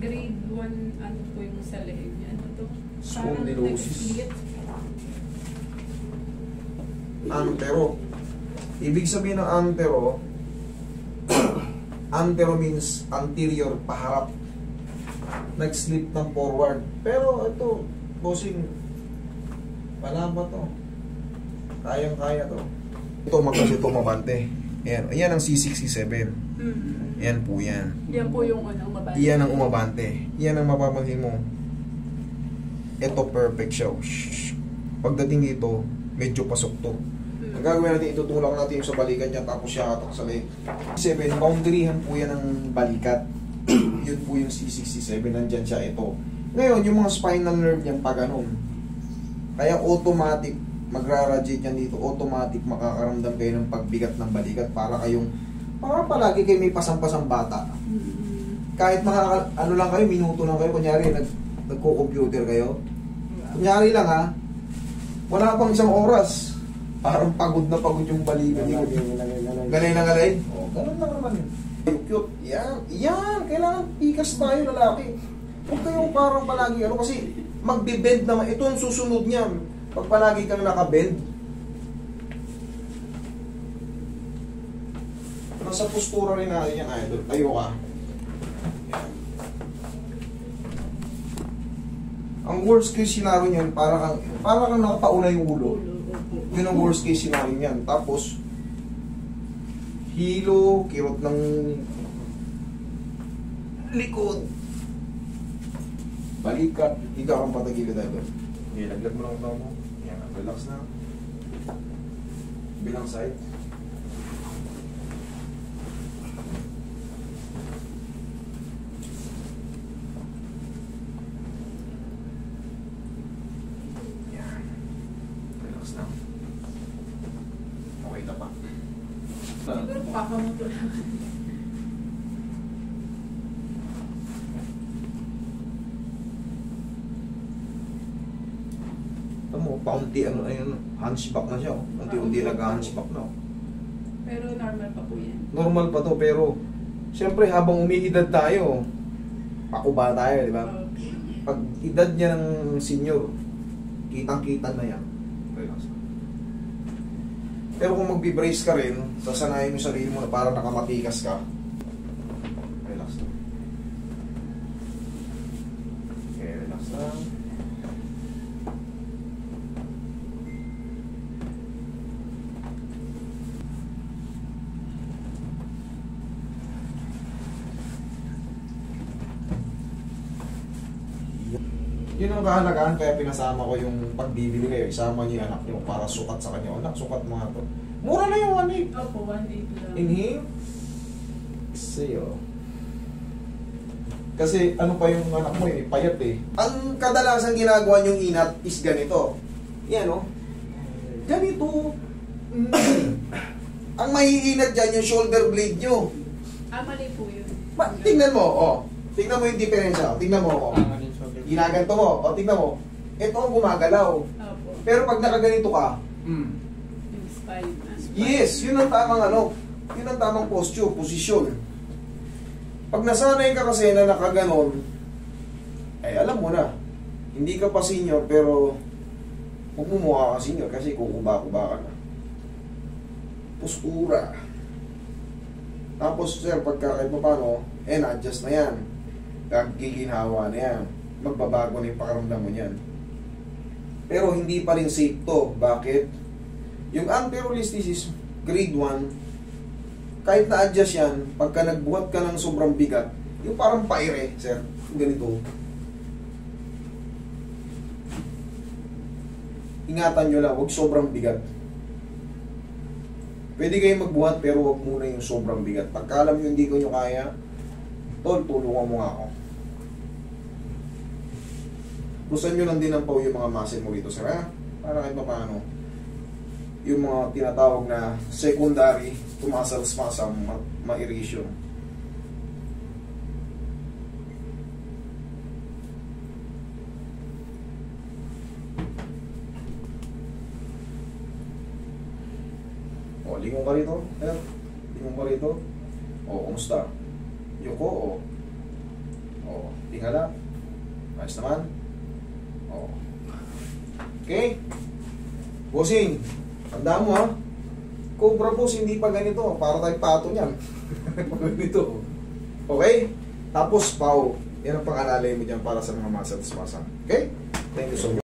grade 1, ano po yung sa leg. Ano to? Spondylosis. Antero. Ibig sabihin ng antero, antero means anterior, paharap. Nag-slip ng forward. Pero ito, bossing, wala ba to? Kayang-kaya to. Ito magkasi ito mabante. Yan ang C67. Yan po yan. Yan po yung umabante. Yan ang umabante. Yan ang mapapansin mo. Ito perfect siya. Shhh. Pagdating dito, medyo pasok to. Ang gagawin natin, itutulak natin yung sa balikat niya tapos siya hatak sa leg. 7, boundaryhan po yan ng balikat. Yun po yung C67, nandyan siya ito. Ngayon, yung mga spinal nerve niyan pa ganun. Kaya automatic, magra-radiate yan dito, automatic makakaramdam kayo ng pagbigat ng balikat para palagi kayo may pasang-pasang bata. Kahit mga, ano lang kayo, minuto lang kayo, kunyari, nagko-computer kayo. Kunyari lang ha, wala pang isang oras. Parang pagod na pagod yung balikat. Galay na galay? O, ganun lang naman. Cute. Yan. Kailangan pikas tayo, lalaki. Huwag kayong parang palagi, kasi magbe-bend naman. Ito ang susunod niyan. Pag palagi kang nakabend, nasa postura rin natin yan, idol. Tayo ka. Yan. Ang worst case scenario niyan, para kang nakapauna yung ulo. Yun ang worst case scenario niyan. Tapos, hilo, kirot ng likod, balikat, higa kang patagilid tayo doon. Okay, laglag mo lang ito mo. Yan, relax na. Bilang side. Yan. Relax na. Okay na pa. Siguro kakamuto lang. Paunti hunchback na siya. Unti-unti nag-hunchback na. Pero normal pa po yan. Normal pa to, pero siyempre habang umiidad tayo, pakuba tayo, di ba? Okay. Pag edad niya ng senior, kitang-kita na yan. Relax. Pero kung magbi-brace ka rin, sasanayin mo yung sarili mo na parang nakamatikas ka. Relax lang. Okay, relax lang. Yun ang kahalagaan, kaya pinasama ko yung pagbibili kayo. Isama niyo yung anak niyo para sukat sa kanya. Anak, sukat mo nga to. Mura na yung 1.8. Opo, 1.8 lang. Inhale. Exhale. Kasi ano pa yung anak mo eh, payat eh. Ang kadalasan ginagawa niyong inat is ganito. Yan o. Ganito. Ang maiinat dyan yung shoulder blade nyo. Mali po yun. Tingnan mo, oh. Tingnan mo yung diferensya. Tingnan mo, oh. Ginaganto mo, o tignan mo, ito ang gumagalaw. Opo. Pero pag nakaganito ka, Yung spine. yes, yun ang tamang yun ang tamang posture, posisyon. Pag nasanay ka kasi na nakaganon, ay alam mo na, hindi ka pa senior pero huwag mo mukha ka senior kasi kukuba-kuba ka na. Postura. Tapos sir, pagka kahit paano, na-adjust na yan. Kagiginhawa na yan. Magbabago na yung pakaramdam mo niyan. Pero hindi pa rin safe to. Bakit? Yung anterolisthesis grade 1, kahit na-adjust yan, pagka nagbuhat ka ng sobrang bigat, yung parang paire, sir, ganito. Ingatan nyo lang, huwag sobrang bigat. Pwede kayong magbuhat pero huwag muna yung sobrang bigat. Pagka alam nyo hindi ko nyo kaya, tol, tulungan mo nga ako. Gusto nyo lang din ang yung mga muscle mo rito, sir, ha? Para kahit paano, yung mga tinatawag na secondary to muscle spasm, ma-irrigation. O, lingon ka rito, sir. Lingon ka rito. O, kumusta? Yuko, o. O, Oo. Tingala. Ayos naman. Oo. Okay? Bossing, tandaan mo ha. Cobra boss, hindi pa ganito. Para tayong pato niyan. Ganito. Okay? Tapos, pau. Yan ang pang-alalay mo dyan para sa mga muscles. Okay? Thank you so much.